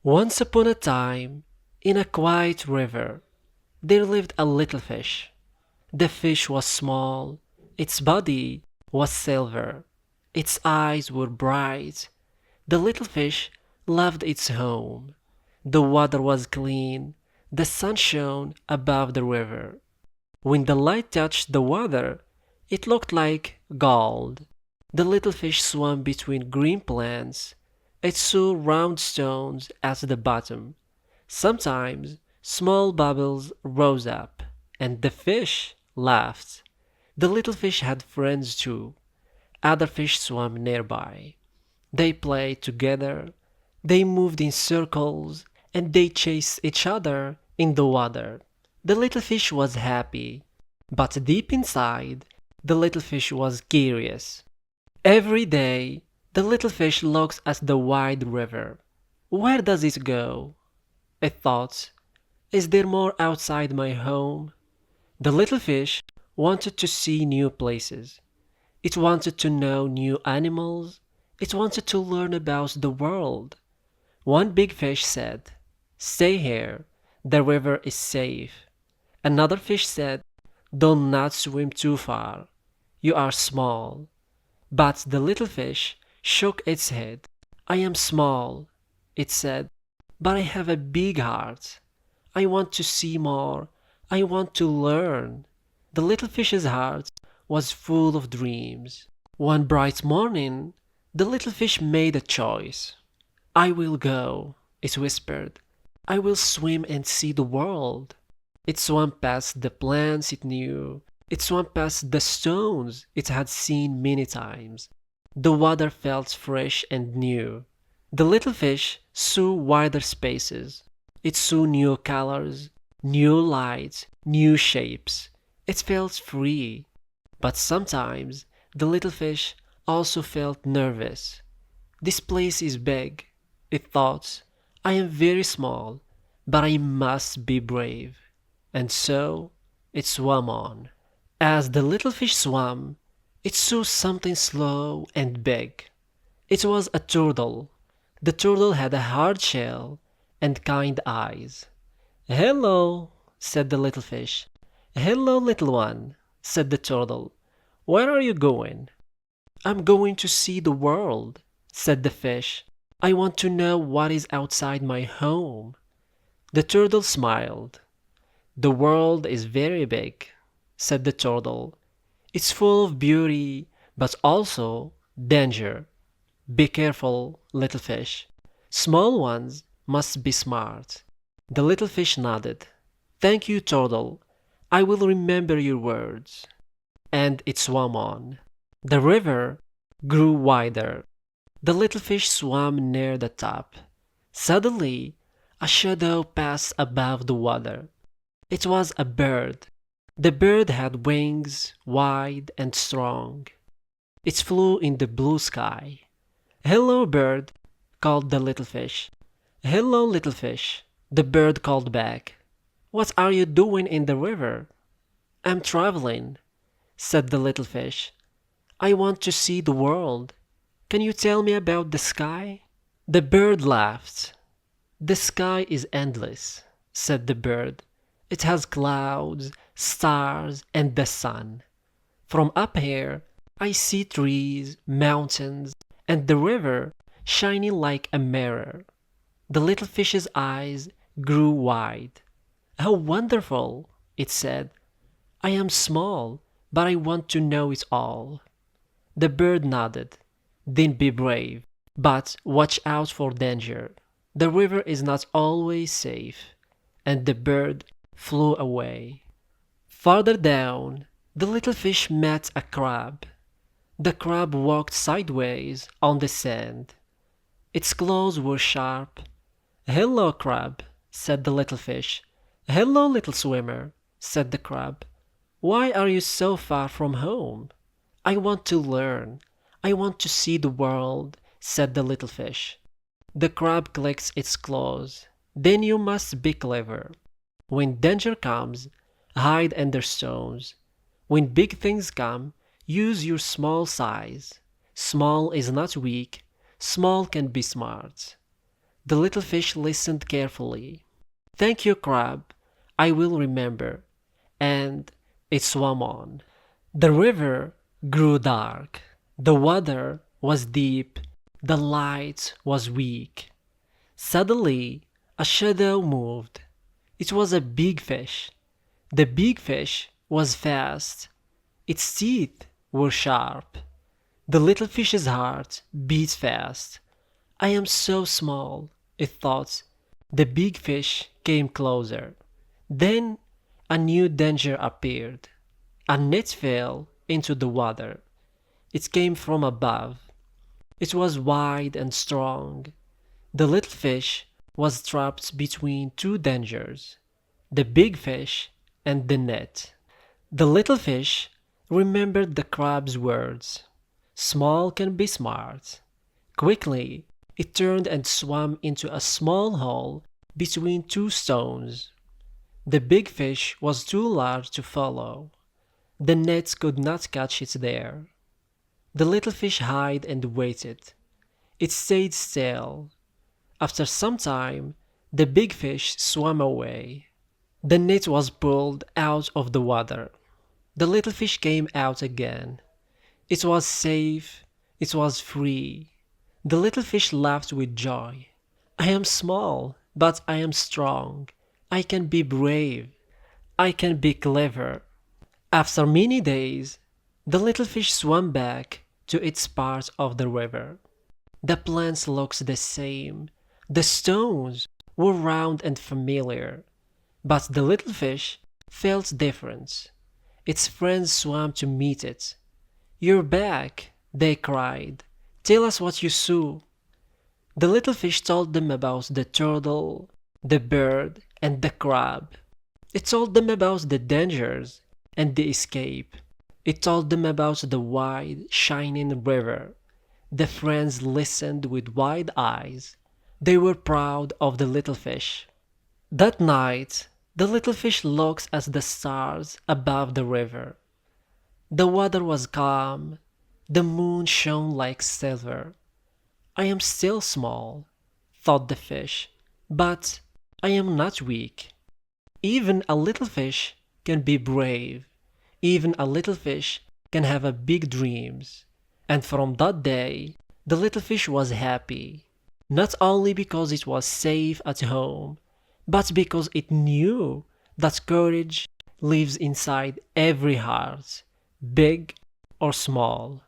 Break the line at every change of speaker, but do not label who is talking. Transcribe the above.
Once upon a time, in a quiet river, there lived a little fish. The fish was small, its body was silver, its eyes were bright. The little fish loved its home. The water was clean, the sun shone above the river. When the light touched the water, it looked like gold. The little fish swam between green plants. It saw round stones at the bottom. Sometimes small bubbles rose up, and the fish laughed. The little fish had friends too. Other fish swam nearby. They played together, they moved in circles, and they chased each other in the water. The little fish was happy, but deep inside, the little fish was curious. Every day, the little fish looks at the wide river. Where does it go? It thought, is there more outside my home? The little fish wanted to see new places. It wanted to know new animals. It wanted to learn about the world. One big fish said, "Stay here. The river is safe." Another fish said, "Do not swim too far. You are small." But the little fish shook its head. "I am small," it said, "but I have a big heart. I want to see more. I want to learn." The little fish's heart was full of dreams. One bright morning, the little fish made a choice. "I will go," it whispered. "I will swim and see the world." It swam past the plants it knew. It swam past the stones it had seen many times. The water felt fresh and new. The little fish saw wider spaces. It saw new colors, new lights, new shapes. It felt free. But sometimes the little fish also felt nervous. "This place is big," it thought. "I am very small, but I must be brave." And so it swam on. As the little fish swam, it saw something slow and big. It was a turtle. The turtle had a hard shell and kind eyes. "Hello," said the little fish. "Hello, little one," said the turtle. "Where are you going?" "I'm going to see the world," said the fish. "I want to know what is outside my home." The turtle smiled. "The world is very big," said the turtle. "It's full of beauty, but also danger. Be careful, little fish. Small ones must be smart." The little fish nodded. "Thank you, turtle. I will remember your words." And it swam on. The river grew wider. The little fish swam near the top. Suddenly, a shadow passed above the water. It was a bird. The bird had wings, wide and strong. It flew in the blue sky. "Hello, bird," called the little fish. "Hello, little fish," the bird called back. "What are you doing in the river?" "I'm traveling," said the little fish. "I want to see the world. Can you tell me about the sky?" The bird laughed. "The sky is endless," said the bird. "It has clouds, stars, and the sun. From up here, I see trees, mountains, and the river shining like a mirror." The little fish's eyes grew wide. "How wonderful!" it said. "I am small, but I want to know it all." The bird nodded. "Then be brave, but watch out for danger. The river is not always safe." And the bird flew away. Farther down, the little fish met a crab. The crab walked sideways on the sand. Its claws were sharp. "Hello, crab," said the little fish. "Hello, little swimmer," said the crab. "Why are you so far from home?" "I want to learn. I want to see the world," said the little fish. The crab clicked its claws. "Then you must be clever. When danger comes, hide under stones. When big things come, use your small size. Small is not weak. Small can be smart." The little fish listened carefully. "Thank you, crab. I will remember." And it swam on. The river grew dark. The water was deep. The light was weak. Suddenly, a shadow moved. It was a big fish. The big fish was fast. Its teeth were sharp. The little fish's heart beat fast. "I am so small," it thought. The big fish came closer. Then a new danger appeared. A net fell into the water. It came from above. It was wide and strong. The little fish was trapped between two dangers, the big fish and the net. The little fish remembered the crab's words. Small can be smart. Quickly, it turned and swam into a small hole between two stones. The big fish was too large to follow. The net could not catch it there. The little fish hid and waited. It stayed still. After some time, the big fish swam away. The net was pulled out of the water. The little fish came out again. It was safe. It was free. The little fish laughed with joy. "I am small, but I am strong. I can be brave. I can be clever." After many days, the little fish swam back to its part of the river. The plants looked the same. The stones were round and familiar. But the little fish felt different. Its friends swam to meet it. "You're back," they cried. "Tell us what you saw." The little fish told them about the turtle, the bird, and the crab. It told them about the dangers and the escape. It told them about the wide, shining river. The friends listened with wide eyes. They were proud of the little fish. That night, the little fish looked at the stars above the river. The water was calm. The moon shone like silver. "I am still small," thought the fish, "but I am not weak. Even a little fish can be brave. Even a little fish can have a big dreams." And from that day, the little fish was happy, not only because it was safe at home, but because it knew that courage lives inside every heart, big or small.